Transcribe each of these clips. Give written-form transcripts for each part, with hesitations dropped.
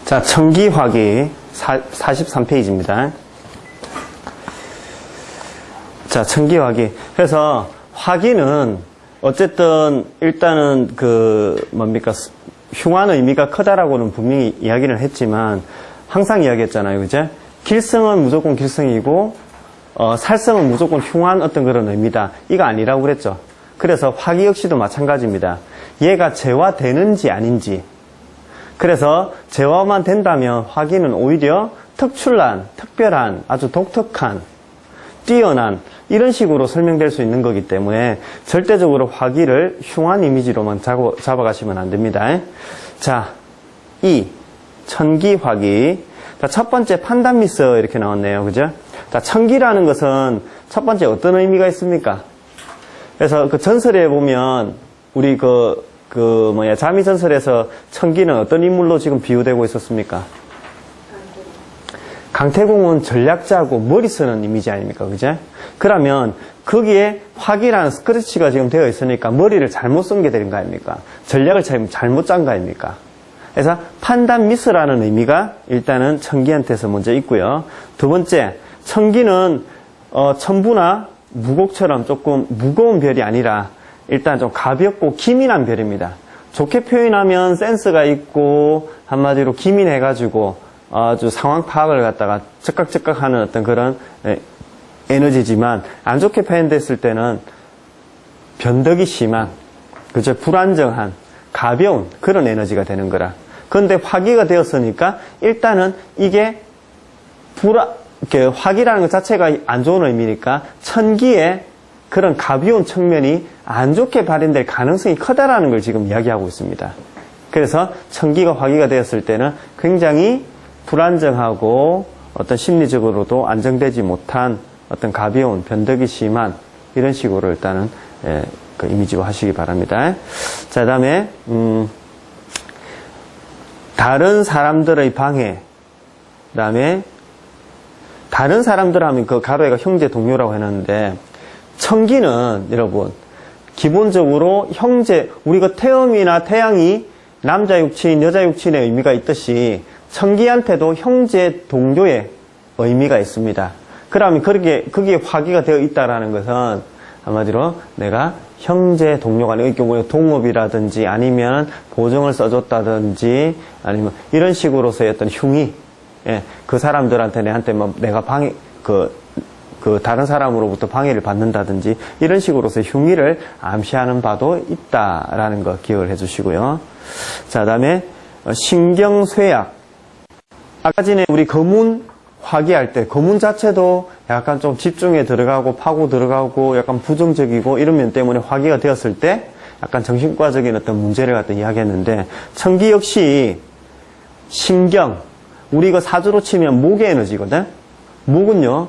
자, 청기화기 43페이지입니다. 자, 청기화기. 그래서 화기는 어쨌든 일단은 흉한 의미가 크다라고는 분명히 이야기를 했지만 항상 이야기했잖아요. 그죠? 길성은 무조건 길성이고 살성은 무조건 흉한 어떤 그런 의미다. 이거 아니라고 그랬죠. 그래서 화기 역시도 마찬가지입니다. 얘가 재화되는지 아닌지. 그래서 재화만 된다면 화기는 오히려 특출난, 특별한, 아주 독특한, 뛰어난 이런 식으로 설명될 수 있는 거기 때문에 절대적으로 화기를 흉한 이미지로만 잡아가시면 안 됩니다. 자, 천기화기. 자, 첫 번째 판단미스 이렇게 나왔네요. 그죠? 자, 천기라는 것은 첫 번째 어떤 의미가 있습니까? 그래서 그 전설에 보면 우리 자미전설에서 천기는 어떤 인물로 지금 비유되고 있었습니까? 강태공은 전략자고 머리 쓰는 이미지 아닙니까? 그죠? 그러면 거기에 화기라는 스크래치가 지금 되어 있으니까 머리를 잘못 쓴 게 되는 거 아닙니까? 전략을 잘못 짠 거 아닙니까? 그래서 판단 미스라는 의미가 일단은 천기한테서 먼저 있고요. 두 번째, 천기는 천부나 무곡처럼 조금 무거운 별이 아니라 일단 좀 가볍고 기민한 별입니다. 좋게 표현하면 센스가 있고 한마디로 기민해가지고 아주 상황 파악을 갖다가 즉각 하는 어떤 그런 에너지지만 안 좋게 표현됐을 때는 변덕이 심한, 그죠? 불안정한, 가벼운 그런 에너지가 되는 거라. 그런데 화기가 되었으니까 일단은 이게 화기라는 것 자체가 안 좋은 의미니까 천기에 그런 가벼운 측면이 안 좋게 발현될 가능성이 크다라는 걸 지금 이야기하고 있습니다. 그래서 천기가 화기가 되었을 때는 굉장히 불안정하고 어떤 심리적으로도 안정되지 못한 어떤 가벼운 변덕이 심한 이런 식으로 일단은 그 이미지화 하시기 바랍니다. 자, 그 다음에 다른 사람들의 방해, 그 다음에 다른 사람들 하면 그 가로에가 형제 동료라고 해놨는데 천기는 여러분 기본적으로 형제, 우리가 태음이나 태양이 남자 육친, 여자 육친의 의미가 있듯이 천기한테도 형제 동료의 의미가 있습니다. 그러면 거기에 화기가 되어 있다라는 것은 한마디로 내가 형제 동료가 이 경우에 동업이라든지 아니면 보증을 써줬다든지 아니면 이런 식으로서의 어떤 흉의, 그 사람들한테 내가 방해, 다른 사람으로부터 방해를 받는다든지 이런 식으로서의 흉의를 암시하는 바도 있다라는 거 기억을 해 주시고요. 자, 그 다음에 신경쇠약. 아까 전에 우리 거문 화기할 때 거문 자체도 약간 좀 집중에 들어가고 파고 들어가고 약간 부정적이고 이런 면 때문에 화기가 되었을 때 약간 정신과적인 어떤 문제를 갖다 이야기했는데 천기 역시 신경, 우리 이거 사주로 치면 목의 에너지거든. 목은요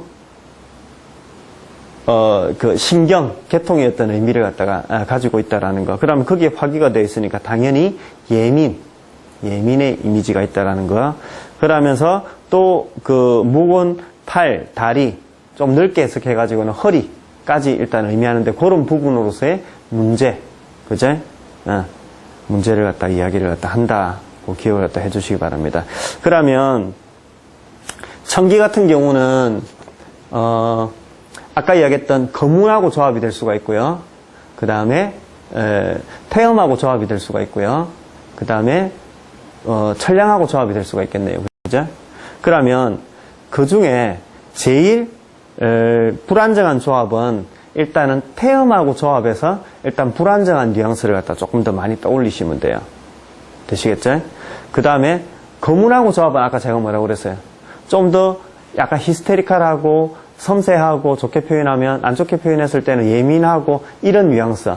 그 신경, 계통의 어떤 의미를 갖다가 가지고 있다라는 거. 그러면 거기에 화기가 되어 있으니까 당연히 예민의 이미지가 있다라는 거. 그러면서 또 그 목은 팔, 다리 좀 넓게 해석해가지고는 허리까지 일단 의미하는데 그런 부분으로서의 문제, 그죠? 문제를 갖다 이야기를 갖다 한다고 기억을 갖다 해주시기 바랍니다. 그러면 천기 같은 경우는 아까 이야기했던 거문하고 조합이 될 수가 있고요. 그 다음에 태음하고 조합이 될 수가 있고요. 그 다음에 천량하고 조합이 될 수가 있겠네요. 그죠? 그러면 그 중에 제일 불안정한 조합은 일단은 태음하고 조합해서 일단 불안정한 뉘앙스를 갖다 조금 더 많이 떠올리시면 돼요. 되시겠죠? 그 다음에 거문하고 조합은 아까 제가 뭐라고 그랬어요? 좀 더 약간 히스테리컬하고 섬세하고 좋게 표현하면 안 좋게 표현했을 때는 예민하고 이런 뉘앙스,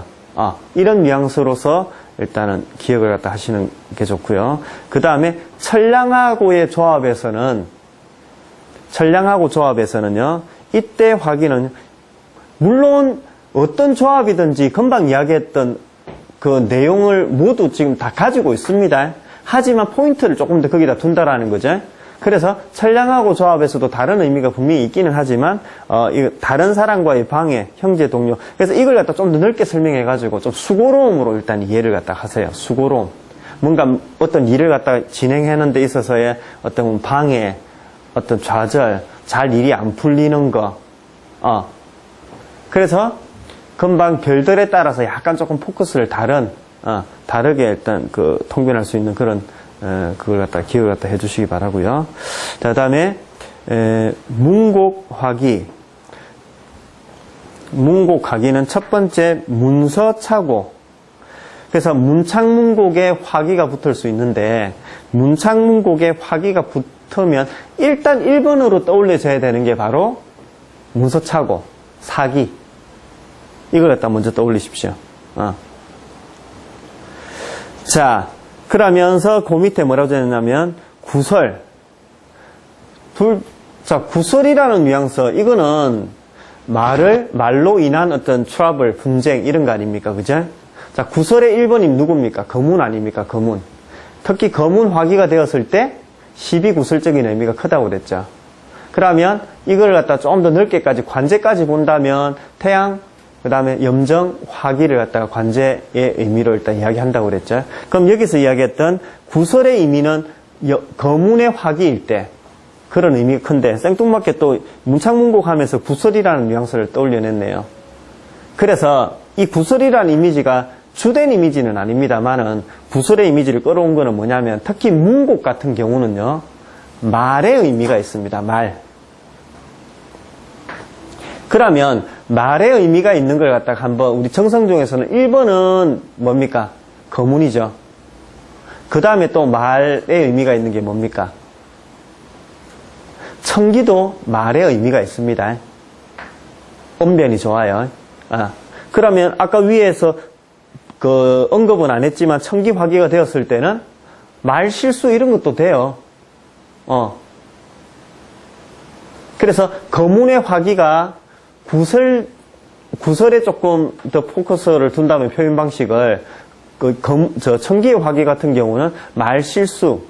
이런 뉘앙스로서 일단은 기억을 갖다 하시는 게 좋고요. 그 다음에 천량하고의 조합에서는요, 이때 화기는 물론 어떤 조합이든지 금방 이야기했던 그 내용을 모두 지금 다 가지고 있습니다. 하지만 포인트를 조금 더 거기다 둔다라는 거죠. 그래서 천량하고 조합에서도 다른 의미가 분명히 있기는 하지만 다른 사람과의 방해, 형제 동료. 그래서 이걸 갖다 좀 더 넓게 설명해가지고 좀 수고로움으로 일단 이해를 갖다 하세요. 수고로움. 뭔가 어떤 일을 갖다가 진행하는 데 있어서의 어떤 방해, 어떤 좌절, 잘 일이 안 풀리는 거, 그래서 금방 별들에 따라서 약간 조금 포커스를 다르게 일단 통변할 수 있는 그런, 그걸 갖다 기억을 갖다 해주시기 바라고요. 자, 다음에, 문곡화기. 문곡화기는 첫 번째 문서차고. 그래서 문창문곡에 화기가 붙을 수 있는데, 문창문곡에 화기가 붙으면 일단 1번으로 떠올려져야 되는 게 바로 문서차고, 사기. 이걸 갖다 먼저 떠올리십시오. 자, 그러면서 그 밑에 뭐라고 되냐면, 구설. 자, 구설이라는 뉘앙스, 이거는 말로 인한 어떤 트러블, 분쟁, 이런 거 아닙니까? 그죠? 자, 구설의 1번이 누굽니까? 거문 아닙니까? 거문. 특히 거문 화기가 되었을 때 시비구설적인 의미가 크다고 그랬죠. 그러면 이걸 갖다 좀 더 넓게까지, 관제까지 본다면 태양, 그 다음에 염정, 화기를 갖다가 관제의 의미로 일단 이야기한다고 그랬죠. 그럼 여기서 이야기했던 구설의 의미는 거문의 화기일 때, 그런 의미가 큰데, 생뚱맞게 또 문창문곡 하면서 구설이라는 뉘앙스를 떠올려냈네요. 그래서 이 구설이라는 이미지가 주된 이미지는 아닙니다만은, 구설의 이미지를 끌어온 거는 뭐냐면, 특히 문곡 같은 경우는요, 말의 의미가 있습니다. 말. 그러면 말의 의미가 있는 걸 갖다가 한번 우리 정성종에서는 1번은 뭡니까? 거문이죠. 그 다음에 또 말의 의미가 있는 게 뭡니까? 청기도 말의 의미가 있습니다. 언변이 좋아요. 그러면 아까 위에서 언급은 안 했지만 청기 화기가 되었을 때는 말 실수 이런 것도 돼요. 그래서 거문의 화기가 구설에 조금 더 포커스를 둔다면 표현 방식을 청기의 화기 같은 경우는 말 실수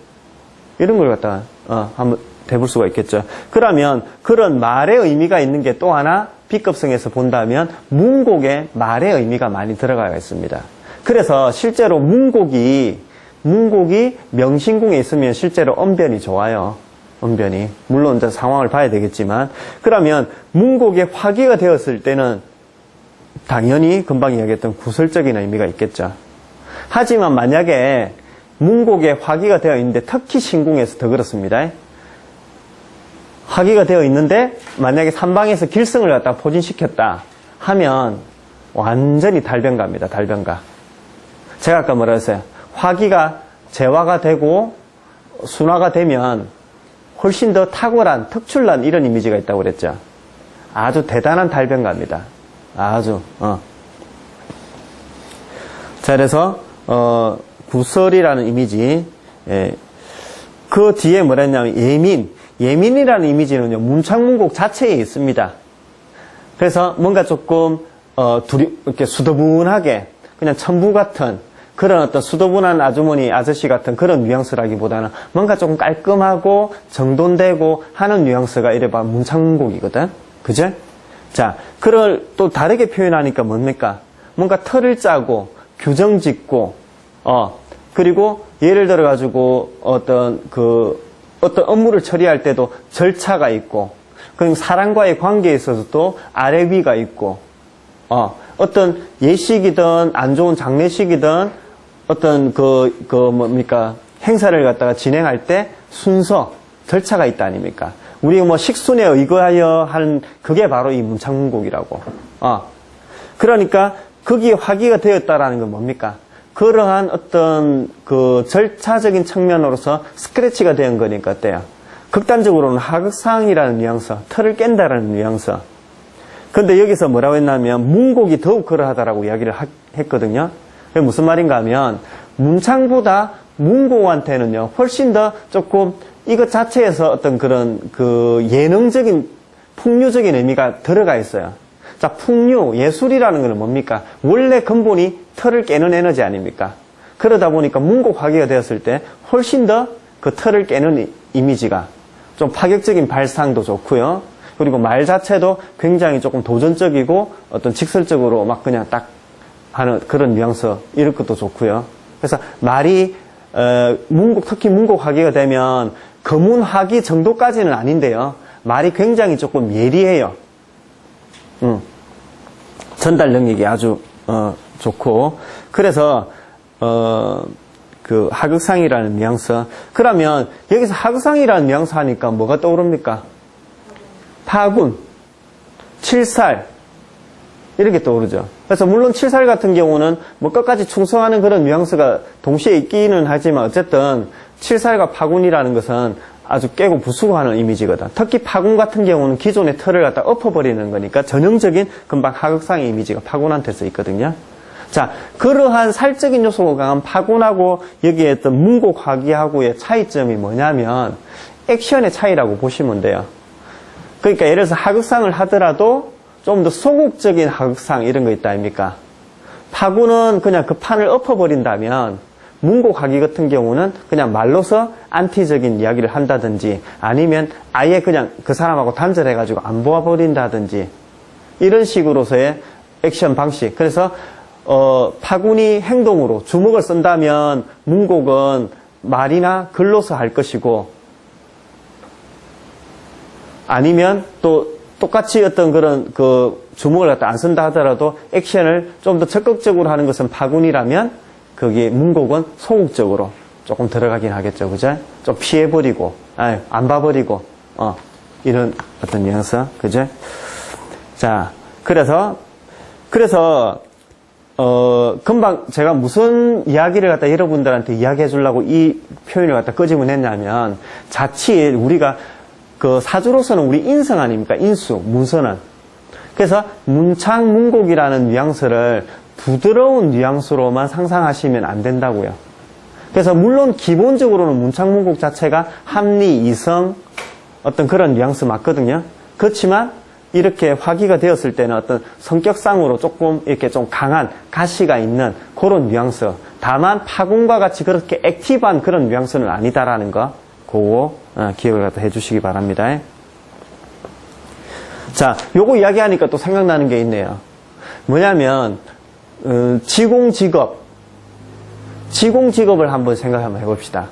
이런 걸 갖다가 한번 대볼 수가 있겠죠. 그러면 그런 말의 의미가 있는 게 또 하나 B급성에서 본다면 문곡에 말의 의미가 많이 들어가 있습니다. 그래서 실제로 문곡이 명신궁에 있으면 실제로 언변이 좋아요. 언변이. 물론 이제 상황을 봐야 되겠지만, 그러면 문곡에 화기가 되었을 때는 당연히 금방 이야기했던 구설적인 의미가 있겠죠. 하지만 만약에 문곡에 화기가 되어 있는데, 특히 신궁에서 더 그렇습니다. 화기가 되어 있는데 만약에 삼방에서 길성을 갖다가 포진시켰다 하면 완전히 달변가입니다. 달변가. 제가 아까 뭐라 했어요? 화기가 재화가 되고 순화가 되면 훨씬 더 탁월한, 특출난 이런 이미지가 있다고 그랬죠. 아주 대단한 달변가입니다. 아주. 자, 그래서 구설이라는 이미지. 그 뒤에 뭐라 했냐면 예민이라는 이미지는요, 문창문곡 자체에 있습니다. 그래서 뭔가 조금, 이렇게 수더분하게, 그냥 천부 같은, 그런 어떤 수더분한 아주머니, 아저씨 같은 그런 뉘앙스라기보다는 뭔가 조금 깔끔하고 정돈되고 하는 뉘앙스가 이래봐 문창문곡이거든. 그죠? 자, 그걸 또 다르게 표현하니까 뭡니까? 뭔가 틀을 짜고, 규정 짓고, 그리고 예를 들어가지고 어떤 업무를 처리할 때도 절차가 있고, 그럼 사람과의 관계에 있어서도 아래 위가 있고, 어떤 예식이든 안 좋은 장례식이든 어떤 행사를 갖다가 진행할 때 순서, 절차가 있다 아닙니까? 우리 식순에 의거하여 한 그게 바로 이 문창문곡이라고. 그러니까 거기에 화기가 되었다라는 건 뭡니까? 그러한 어떤 절차적인 측면으로서 스크래치가 된 거니까 어때요? 극단적으로는 하극상이라는 뉘앙스, 틀을 깬다라는 뉘앙스. 근데 여기서 뭐라고 했냐면 문곡이 더욱 그러하다라고 이야기를 했거든요. 그게 무슨 말인가 하면 문창보다 문곡한테는요 훨씬 더 조금 이것 자체에서 어떤 그런 예능적인 풍류적인 의미가 들어가 있어요. 자, 풍류, 예술이라는 것은 뭡니까? 원래 근본이 틀을 깨는 에너지 아닙니까? 그러다 보니까 문곡 화기가 되었을 때 훨씬 더 그 틀을 깨는 이미지가 좀 파격적인 발상도 좋고요. 그리고 말 자체도 굉장히 조금 도전적이고 어떤 직설적으로 막 그냥 딱 하는 그런 뉘앙스 이런 것도 좋고요. 그래서 말이 특히 문곡하기가 되면 거문하기 정도까지는 아닌데요. 말이 굉장히 조금 예리해요. 전달 능력이 아주 좋고, 그래서 그 하극상이라는 뉘앙스. 그러면 여기서 하극상이라는 뉘앙스 하니까 뭐가 떠오릅니까? 파군, 칠살 이렇게 떠오르죠. 그래서 물론 칠살 같은 경우는 뭐 끝까지 충성하는 그런 뉘앙스가 동시에 있기는 하지만 어쨌든 칠살과 파군이라는 것은 아주 깨고 부수고 하는 이미지거든. 특히 파군 같은 경우는 기존의 틀을 갖다 엎어버리는 거니까 전형적인 금방 하극상의 이미지가 파군한테 써 있거든요. 자, 그러한 살적인 요소가 강한 파군하고 여기에 있던 문곡하기하고의 차이점이 뭐냐면 액션의 차이라고 보시면 돼요. 그러니까 예를 들어서 하극상을 하더라도 좀 더 소극적인 하극상 이런 거 있다 아닙니까? 파군은 그냥 그 판을 엎어버린다면 문곡하기 같은 경우는 그냥 말로서 안티적인 이야기를 한다든지 아니면 아예 그냥 그 사람하고 단절해가지고 안 보아버린다든지 이런 식으로서의 액션 방식. 그래서 파군이 행동으로 주먹을 쓴다면 문곡은 말이나 글로서 할 것이고 아니면 또 똑같이 어떤 그런 그 주먹을 갖다 안 쓴다 하더라도 액션을 좀 더 적극적으로 하는 것은 파군이라면 거기 문곡은 소극적으로 조금 들어가긴 하겠죠. 그죠? 좀 피해버리고, 안 봐버리고, 이런 어떤 뉘앙스. 그죠? 자, 그래서, 금방 제가 무슨 이야기를 갖다 여러분들한테 이야기해 주려고 이 표현을 갖다 끄집어냈냐면, 자칫 우리가 그 사주로서는 우리 인성 아닙니까? 인수, 문서는. 그래서 문창, 문곡이라는 뉘앙스를 부드러운 뉘앙스로만 상상하시면 안 된다고요. 그래서 물론 기본적으로는 문창, 문곡 자체가 합리, 이성, 어떤 그런 뉘앙스 맞거든요. 그렇지만 이렇게 화기가 되었을 때는 어떤 성격상으로 조금 이렇게 좀 강한 가시가 있는 그런 뉘앙스. 다만 파군과 같이 그렇게 액티브한 그런 뉘앙스는 아니다라는 거, 그거 기억을 갖다 해주시기 바랍니다. 자, 요거 이야기하니까 또 생각나는 게 있네요. 뭐냐면 지공직업을 한번 생각 한번 해봅시다.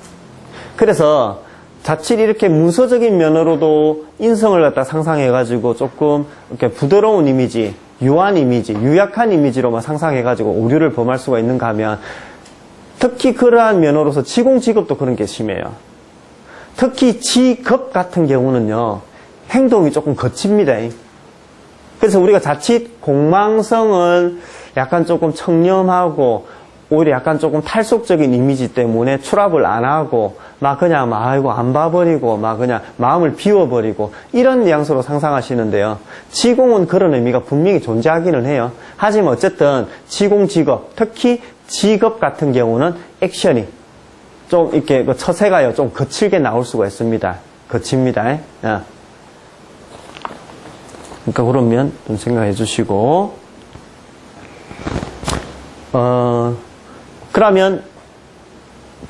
그래서 자칫 이렇게 문서적인 면으로도 인성을 갖다 상상해가지고 조금 이렇게 부드러운 이미지, 유한 이미지, 유약한 이미지로만 상상해가지고 오류를 범할 수가 있는가 하면 특히 그러한 면으로서 지공직업도 그런 게 심해요. 특히 직업 같은 경우는요, 행동이 조금 거칩니다. 그래서 우리가 자칫 공망성을 약간 조금 청렴하고 오히려 약간 조금 탈속적인 이미지 때문에 출합을 안 하고 막 그냥 아이고 안 봐버리고 막 그냥 마음을 비워버리고 이런 뉘앙스로 상상하시는데요. 지공은 그런 의미가 분명히 존재하기는 해요. 하지만 어쨌든 지공 직업, 특히 직업 같은 경우는 액션이 좀 이렇게 그 처세가요 좀 거칠게 나올 수가 있습니다. 거칩니다. 그러니까 그러면 좀 생각해 주시고 그러면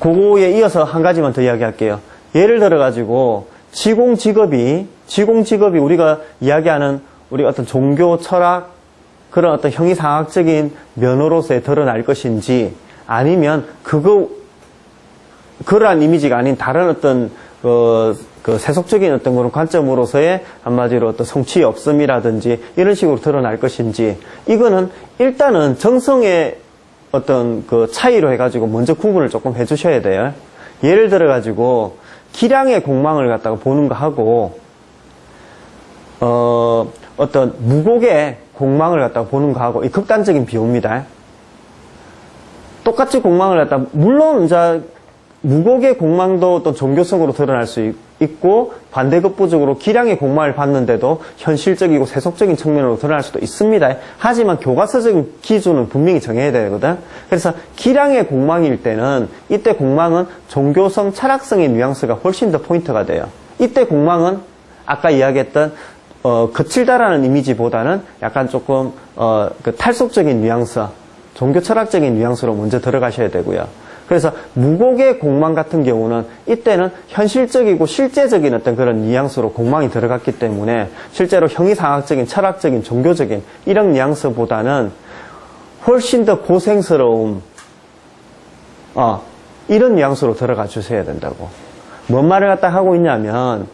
그거에 이어서 한 가지만 더 이야기할게요. 예를 들어 가지고 지공직업이 우리가 이야기하는 우리 어떤 종교 철학 그런 어떤 형이상학적인 면으로서의 드러날 것인지 아니면 그러한 이미지가 아닌 다른 어떤 그 세속적인 어떤 그런 관점으로서의 한마디로 어떤 성취의 없음이라든지 이런 식으로 드러날 것인지 이거는 일단은 정성의 어떤 그 차이로 해가지고 먼저 구분을 조금 해주셔야 돼요. 예를 들어가지고 기량의 공망을 갖다가 보는 거 하고 어떤 무곡의 공망을 갖다가 보는 거 하고 이 극단적인 비유입니다. 똑같이 공망을 갖다가 물론 이제 무곡의 공망도 또 종교성으로 드러날 수 있고 반대급부적으로 기량의 공망을 봤는데도 현실적이고 세속적인 측면으로 드러날 수도 있습니다. 하지만 교과서적인 기준은 분명히 정해야 되거든. 그래서 기량의 공망일 때는 이때 공망은 종교성, 철학성의 뉘앙스가 훨씬 더 포인트가 돼요. 이때 공망은 아까 이야기했던 거칠다라는 이미지보다는 약간 조금 그 탈속적인 뉘앙스, 종교 철학적인 뉘앙스로 먼저 들어가셔야 되고요. 그래서 무곡의 공망 같은 경우는 이때는 현실적이고 실제적인 어떤 그런 뉘앙스로 공망이 들어갔기 때문에 실제로 형이상학적인, 철학적인, 종교적인 이런 뉘앙스보다는 훨씬 더 고생스러움, 이런 뉘앙스로 들어가 주셔야 된다고. 뭔 말을 갖다 하고 있냐면,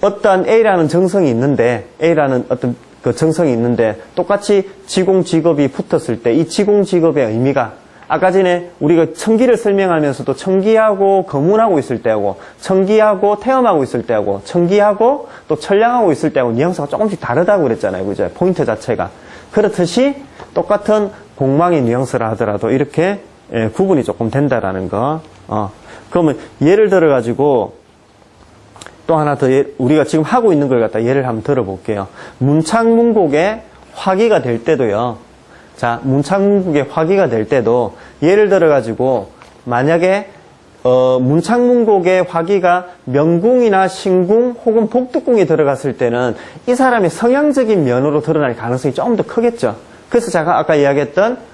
어떤 A라는 정성이 있는데, A라는 어떤 그 정성이 있는데, 똑같이 지공, 직업이 붙었을 때, 이 지공, 직업의 의미가, 아까 전에 우리가 청기를 설명하면서도 청기하고 거문하고 있을 때하고, 청기하고 태음하고 있을 때하고, 청기하고 또 천량하고 있을 때하고 뉘앙스가 조금씩 다르다고 그랬잖아요. 그죠? 포인트 자체가. 그렇듯이 똑같은 공망의 뉘앙스라 하더라도 이렇게 구분이 조금 된다라는 거. 그러면 예를 들어가지고 또 하나 더 우리가 지금 하고 있는 걸 갖다 예를 한번 들어볼게요. 문창문곡의 화기가 될 때도요. 자, 문창문곡의 화기가 될 때도 예를 들어가지고 만약에 문창문곡의 화기가 명궁이나 신궁 혹은 복덕궁이 들어갔을 때는 이 사람의 성향적인 면으로 드러날 가능성이 조금 더 크겠죠. 그래서 제가 아까 이야기했던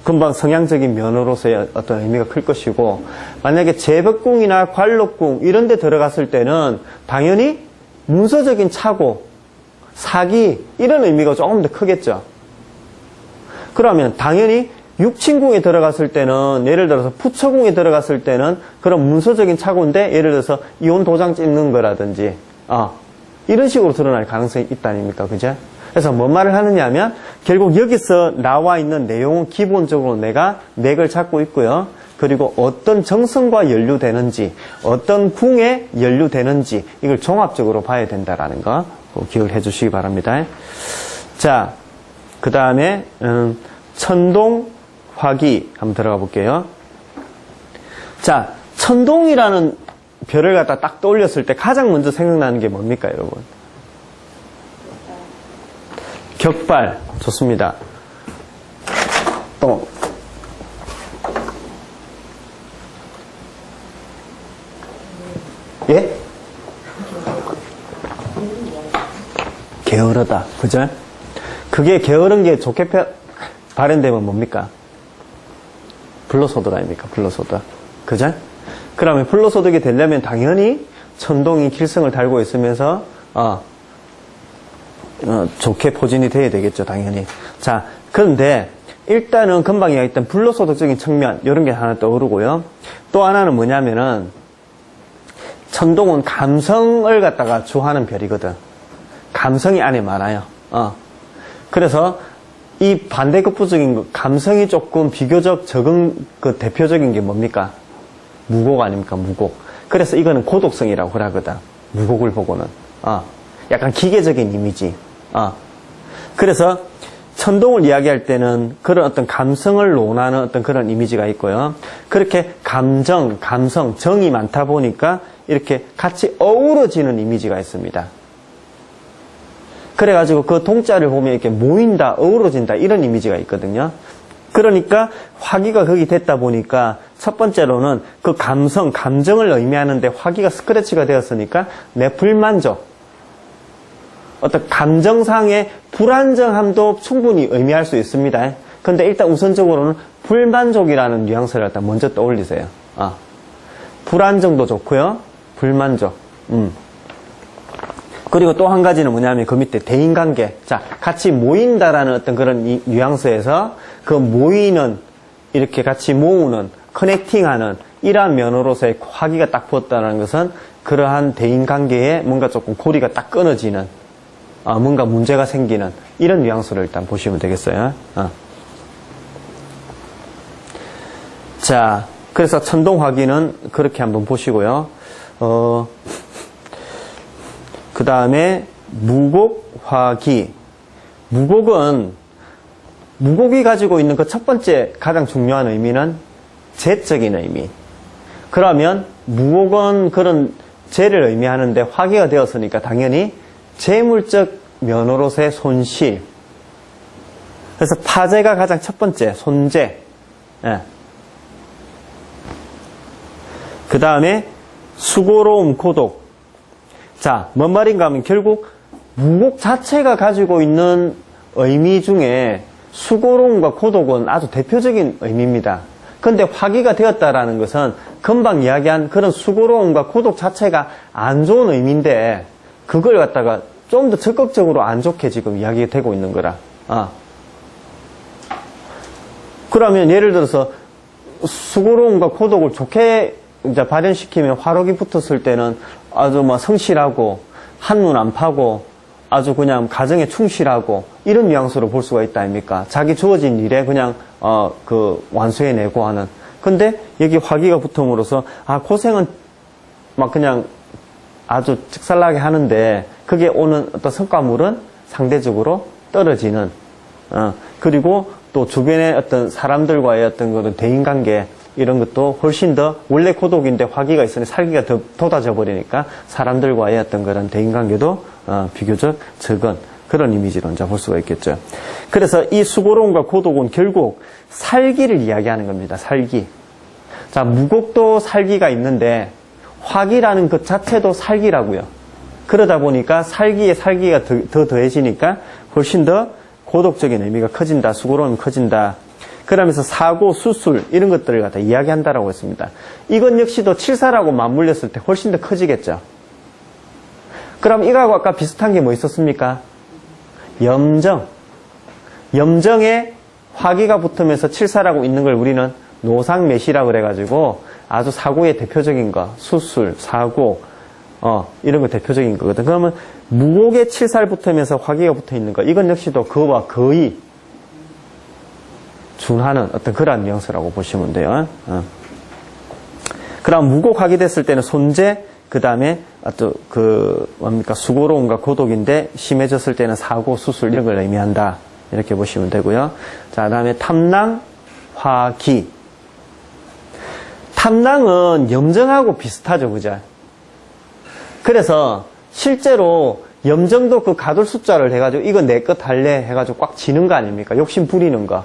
금방 성향적인 면으로서의 어떤 의미가 클 것이고, 만약에 재벽궁이나 관록궁 이런 데 들어갔을 때는 당연히 문서적인 착오, 사기 이런 의미가 조금 더 크겠죠. 그러면 당연히 육친궁에 들어갔을 때는, 예를 들어서 부처궁에 들어갔을 때는 그런 문서적인 착오인데, 예를 들어서 이혼 도장 찍는 거라든지 이런 식으로 드러날 가능성이 있다 아닙니까? 그죠? 그래서 뭔 말을 하느냐 하면 결국 여기서 나와 있는 내용은 기본적으로 내가 맥을 잡고 있고요. 그리고 어떤 정성과 연루되는지, 어떤 궁에 연루되는지 이걸 종합적으로 봐야 된다라는 거 기억을 해 주시기 바랍니다. 자, 그 다음에 천동, 화기 한번 들어가 볼게요. 자, 천동이라는 별을 갖다 딱 떠올렸을 때 가장 먼저 생각나는 게 뭡니까, 여러분? 격발. 좋습니다. 또 예? 게으르다. 그죠? 그게 게으른 게 좋게 발현되면 뭡니까? 불로소득 아닙니까? 불로소득. 그죠? 그러면 불로소득이 되려면 당연히 천동이 kil성을 달고 있으면서 좋게 포진이 돼야 되겠죠, 당연히. 자, 그런데 일단은 금방 이야기했던 불로소득적인 측면 이런 게 하나 떠오르고요. 또 하나는 뭐냐면은 천동은 감성을 갖다가 주하는 별이거든. 감성이 안에 많아요. 그래서 이 반대급부적인 거, 감성이 조금 비교적 적은 그 대표적인 게 뭡니까? 무곡 아닙니까? 무곡. 그래서 이거는 고독성이라고 그러거든. 무곡을 보고는. 약간 기계적인 이미지. 그래서 천동을 이야기할 때는 그런 어떤 감성을 논하는 어떤 그런 이미지가 있고요. 그렇게 감정, 감성, 정이 많다 보니까 이렇게 같이 어우러지는 이미지가 있습니다. 그래가지고 그 동자를 보면 이렇게 모인다, 어우러진다 이런 이미지가 있거든요. 그러니까 화기가 거기 됐다 보니까 첫 번째로는 그 감성, 감정을 의미하는데 화기가 스크래치가 되었으니까 내 불만족, 어떤 감정상의 불안정함도 충분히 의미할 수 있습니다. 그런데 일단 우선적으로는 불만족이라는 뉘앙스를 일단 먼저 떠올리세요. 불안정도 좋고요. 불만족. 그리고 또 한 가지는 뭐냐면 그 밑에 대인관계. 자, 같이 모인다라는 어떤 그런 뉘앙스에서 그 모이는, 이렇게 같이 모으는, 커넥팅하는 이러한 면으로서의 화기가 딱 붙었다는 것은 그러한 대인관계에 뭔가 조금 고리가 딱 끊어지는, 뭔가 문제가 생기는 이런 뉘앙스를 일단 보시면 되겠어요. 자, 그래서 천동화기는 그렇게 한번 보시고요. 그 다음에 무곡화기. 무곡이 가지고 있는 그 첫 번째 가장 중요한 의미는 재적인 의미. 그러면 무곡은 그런 재를 의미하는데 화기가 되었으니까 당연히 재물적 면으로서의 손실. 그래서 파재가 가장 첫 번째, 손재. 그 다음에 수고로움, 고독. 자, 뭔 말인가 하면 결국 무곡 자체가 가지고 있는 의미 중에 수고로움과 고독은 아주 대표적인 의미입니다. 그런데 화기가 되었다라는 것은 금방 이야기한 그런 수고로움과 고독 자체가 안 좋은 의미인데 그걸 갖다가 좀 더 적극적으로 안 좋게 지금 이야기가 되고 있는 거라. 그러면 예를 들어서 수고로움과 고독을 좋게 이제 발현시키면 화록이 붙었을 때는 아주 뭐 성실하고 한눈 안 파고 아주 그냥 가정에 충실하고 이런 뉘앙스로 볼 수가 있다 아닙니까? 자기 주어진 일에 그냥 완수해내고 하는. 근데 여기 화기가 붙음으로써 고생은 막 그냥 아주 직살나게 하는데 그게 오는 어떤 성과물은 상대적으로 떨어지는. 그리고 또 주변의 어떤 사람들과의 어떤 그런 대인관계 이런 것도 훨씬 더 원래 고독인데 화기가 있으니 살기가 더 돋아져 버리니까 사람들과의 어떤 그런 대인관계도 비교적 적은 그런 이미지로 이제 볼 수가 있겠죠. 그래서 이 수고로움과 고독은 결국 살기를 이야기하는 겁니다. 살기. 자, 무곡도 살기가 있는데 화기라는 것 자체도 살기라고요. 그러다 보니까 살기에 살기가 더 더해지니까 훨씬 더 고독적인 의미가 커진다. 수고로움이 커진다. 그러면서 사고, 수술 이런 것들을 갖다 이야기한다라고 했습니다. 이건 역시도 칠사라고 맞물렸을 때 훨씬 더 커지겠죠. 그럼 이거하고 아까 비슷한 게 뭐 있었습니까? 염정. 염정에 화기가 붙으면서 칠사라고 있는 걸 우리는 노상매시라고 그래가지고 아주 사고의 대표적인 거, 수술, 사고, 이런 거 대표적인 거거든. 그러면 무곡에 칠살 붙으면서 화기가 붙어 있는 거, 이건 역시도 그와 거의 준하는 어떤 그러한 뉘앙스라고 보시면 돼요. 그럼 무곡 화기 됐을 때는 손재, 그 다음에 또 수고로움과 고독인데 심해졌을 때는 사고, 수술 이런 걸 의미한다. 이렇게 보시면 되고요. 자, 그 다음에 탐낭, 화기. 탐낭은 염정하고 비슷하죠, 그죠? 그래서 실제로 염정도 그 가돌 숫자를 해가지고 이거 내 것 할래 해가지고 꽉 지는 거 아닙니까? 욕심 부리는 거.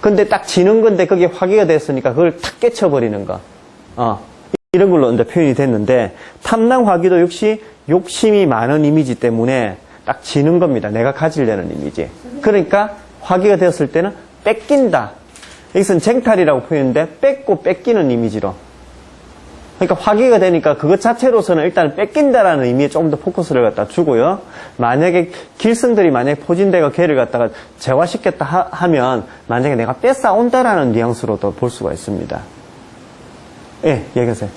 근데 딱 지는 건데 그게 화기가 됐으니까 그걸 탁 깨쳐버리는 거. 이런 걸로 이제 표현이 됐는데 탐낭 화기도 역시 욕심이 많은 이미지 때문에 딱 지는 겁니다. 내가 가지려는 이미지. 그러니까 화기가 되었을 때는 뺏긴다. 여기서는 쟁탈이라고 표현했는데 뺏고 뺏기는 이미지로. 그러니까 화기가 되니까 그것 자체로서는 일단 뺏긴다라는 의미에 조금 더 포커스를 갖다 주고요. 만약에 길성들이 만약에 포진대가 걔를 갖다가 재화시켰다 하면 만약에 내가 뺏어온다라는 뉘앙스로도 볼 수가 있습니다. 예, 얘기하세요.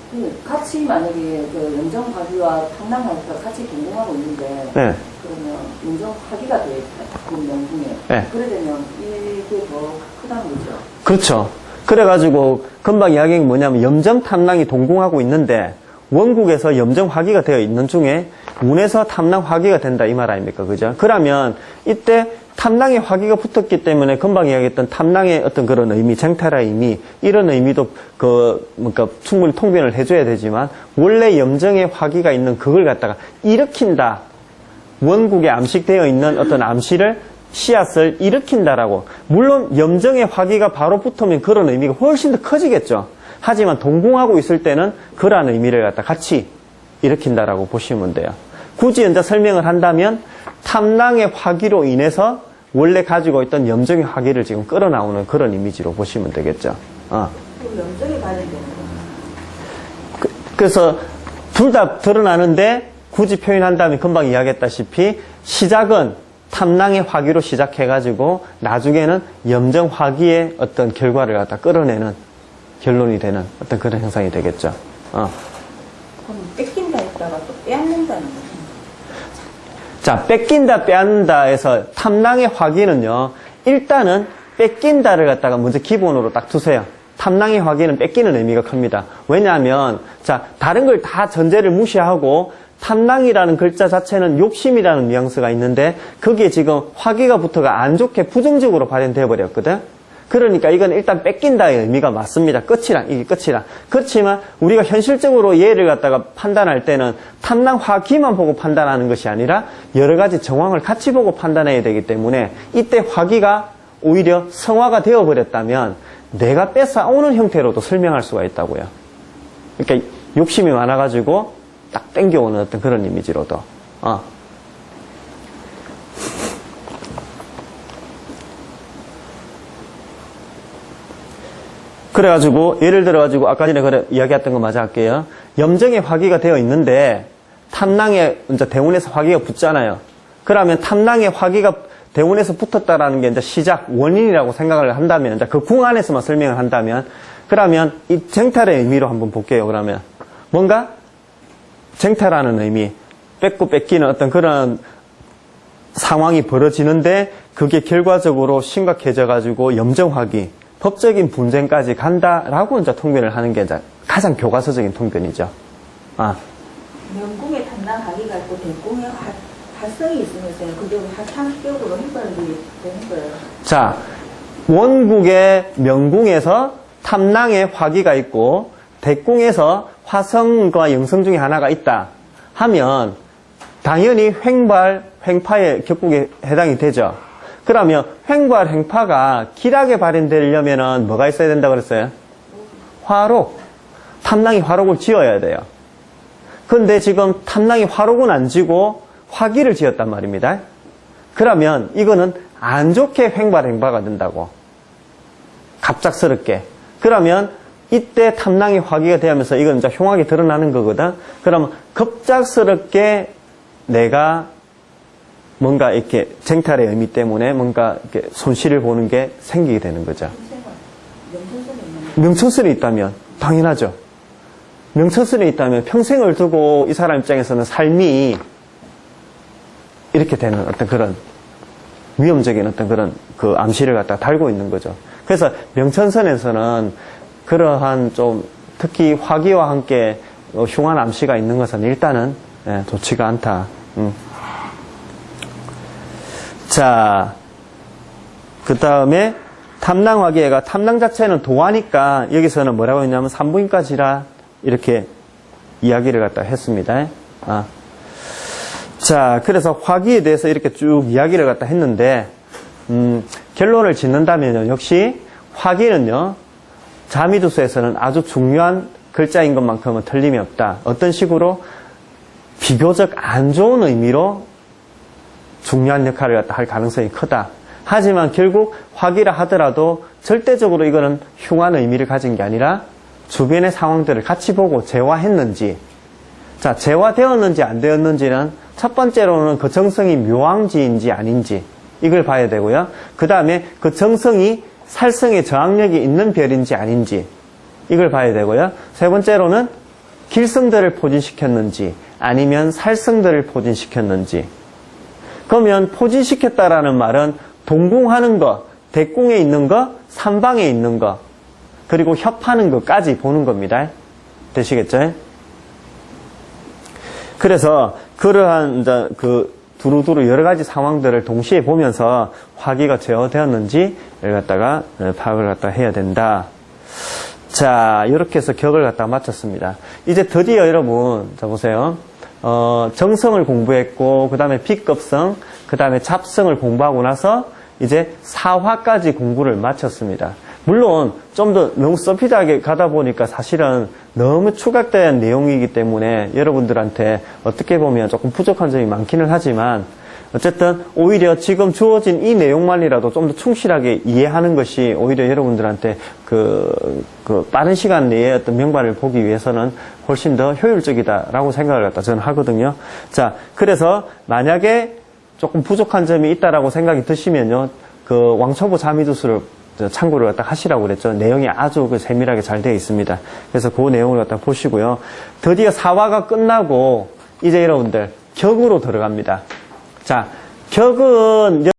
같이 만약에 그 염정화기와 탐낭화기가 같이 동공하고 있는데 네. 그러면 염정화기가 돼 그 명중에 네. 그러려면 이게 더 크다는 거죠. 그렇죠. 그래가지고 금방 이야기한 게 뭐냐면 염정 탐낭이 동공하고 있는데 원국에서 염정 화기가 되어 있는 중에 운에서 탐낭 화기가 된다 이 말 아닙니까? 그죠? 그러면 이때 탐낭의 화기가 붙었기 때문에 금방 이야기했던 탐낭의 어떤 그런 의미, 쟁탈의 의미 이런 의미도 충분히 통변을 해줘야 되지만 원래 염정의 화기가 있는 그걸 갖다가 일으킨다. 원국에 암식되어 있는 어떤 암시를 씨앗을 일으킨다라고. 물론 염정의 화기가 바로 붙으면 그런 의미가 훨씬 더 커지겠죠. 하지만 동공하고 있을 때는 그러한 의미를 갖다 같이 일으킨다라고 보시면 돼요. 굳이 이제 설명을 한다면 탐낭의 화기로 인해서 원래 가지고 있던 염정의 화기를 지금 끌어나오는 그런 이미지로 보시면 되겠죠. 염정이 관련된 그래서 둘 다 드러나는데 굳이 표현한다면 금방 이야기했다시피 시작은 탐낭의 화기로 시작해가지고 나중에는 염정 화기의 어떤 결과를 갖다 끌어내는 결론이 되는 어떤 그런 현상이 되겠죠. 그럼 뺏긴다 했다가 또 빼앗는다는 거죠. 자, 뺏긴다, 빼앗는다 해서 탐낭의 화기는요, 일단은 뺏긴다를 갖다가 먼저 기본으로 딱 두세요. 탐낭의 화기는 뺏기는 의미가 큽니다. 왜냐하면, 자, 다른 걸 다 전제를 무시하고, 탐낭이라는 글자 자체는 욕심이라는 뉘앙스가 있는데, 거기에 지금 화기가 붙어가 안 좋게 부정적으로 발현되어 버렸거든? 그러니까 이건 일단 뺏긴다의 의미가 맞습니다. 이게 끝이랑. 그렇지만 우리가 현실적으로 얘를 갖다가 판단할 때는 탐낭 화기만 보고 판단하는 것이 아니라 여러 가지 정황을 같이 보고 판단해야 되기 때문에 이때 화기가 오히려 성화가 되어버렸다면 내가 뺏어오는 형태로도 설명할 수가 있다고요. 그러니까 욕심이 많아가지고 딱 땡겨오는 어떤 그런 이미지로도. 그래가지고 예를 들어가지고 아까 전에 이야기했던 거 마저 할게요. 염정에 화기가 되어 있는데 탐낭에 이제 대운에서 화기가 붙잖아요. 그러면 탐낭에 화기가 대운에서 붙었다라는 게 이제 시작, 원인이라고 생각을 한다면, 이제 그 궁 안에서만 설명을 한다면, 그러면 이 쟁탈의 의미로 한번 볼게요, 그러면. 뭔가? 쟁탈하는 의미, 뺏고 뺏기는 어떤 그런 상황이 벌어지는데, 그게 결과적으로 심각해져가지고 염정화기, 법적인 분쟁까지 간다라고 이제 통변을 하는 게 이제 가장 교과서적인 통변이죠. 명궁에 탐낭하기가 있고 대궁에 활성이 있으면서요. 그게 상식적으로 해결이 되는 거예요. 자, 원국의 명궁에서 탐낭의 화기가 있고 대궁에서 화성과 영성 중에 하나가 있다 하면 당연히 횡발, 횡파의 격국에 해당이 되죠. 그러면 횡발, 횡파가 길하게 발현되려면 뭐가 있어야 된다고 그랬어요? 화록. 탐낭이 화록을 지어야 돼요. 근데 지금 탐낭이 화록은 안 지고 화기를 지었단 말입니다. 그러면 이거는 안 좋게 횡발, 횡파가 된다고. 갑작스럽게. 그러면 이때 탐낭이 화기가 되면서 이건 이제 흉하게 드러나는 거거든. 그러면 급작스럽게 내가 뭔가 이렇게 쟁탈의 의미 때문에 뭔가 이렇게 손실을 보는 게 생기게 되는 거죠. 명천술이 있다면 당연하죠. 명천술이 있다면 평생을 두고 이 사람 입장에서는 삶이 이렇게 되는 어떤 그런 위험적인 어떤 그런 그 암시를 갖다 달고 있는 거죠. 그래서 명천선에서는 그러한 좀 특히 화기와 함께 흉한 암시가 있는 것은 일단은 좋지가 않다. 자, 그 다음에 탐낭화기가 탐낭 자체는 도화니까 여기서는 뭐라고 했냐면 산부인과지라 이렇게 이야기를 갖다 했습니다. 자, 그래서 화기에 대해서 이렇게 쭉 이야기를 갖다 했는데 결론을 짓는다면 역시 화기는요 자미두수에서는 아주 중요한 글자인 것만큼은 틀림이 없다. 어떤 식으로 비교적 안 좋은 의미로 중요한 역할을 갖다 할 가능성이 크다. 하지만 결국 화기라 하더라도 절대적으로 이거는 흉한 의미를 가진 게 아니라 주변의 상황들을 같이 보고 재화했는지, 자, 재화되었는지 안 되었는지는 첫 번째로는 그 정성이 묘왕지인지 아닌지 이걸 봐야 되고요. 그 다음에 그 정성이 살성의 저항력이 있는 별인지 아닌지 이걸 봐야 되고요. 세 번째로는 길성들을 포진시켰는지 아니면 살성들을 포진시켰는지. 그러면 포진시켰다라는 말은 동궁하는 것, 대궁에 있는 것, 삼방에 있는 것, 그리고 협하는 것까지 보는 겁니다. 되시겠죠? 그래서 그러한 이제 그 두루두루 여러 가지 상황들을 동시에 보면서 화기가 제어되었는지를 갖다가 파악을 갖다 해야 된다. 자, 이렇게 해서 격을 갖다 마쳤습니다. 이제 드디어 여러분, 자 보세요. 정성을 공부했고, 그 다음에 비급성, 그 다음에 잡성을 공부하고 나서 이제 사화까지 공부를 마쳤습니다. 물론 좀 더 너무 서피드하게 가다 보니까 사실은 너무 추각된 내용이기 때문에 여러분들한테 어떻게 보면 조금 부족한 점이 많기는 하지만 어쨌든 오히려 지금 주어진 이 내용만이라도 좀 더 충실하게 이해하는 것이 오히려 여러분들한테 그 빠른 시간 내에 어떤 명발을 보기 위해서는 훨씬 더 효율적이다라고 생각을 갖다 저는 하거든요. 자, 그래서 만약에 조금 부족한 점이 있다라고 생각이 드시면요, 그 왕초보 자미두수를 참고를 갖다 하시라고 그랬죠. 내용이 아주 세밀하게 잘 되어 있습니다. 그래서 그 내용을 갖다 보시고요. 드디어 사화가 끝나고 이제 여러분들 격으로 들어갑니다. 자, 격은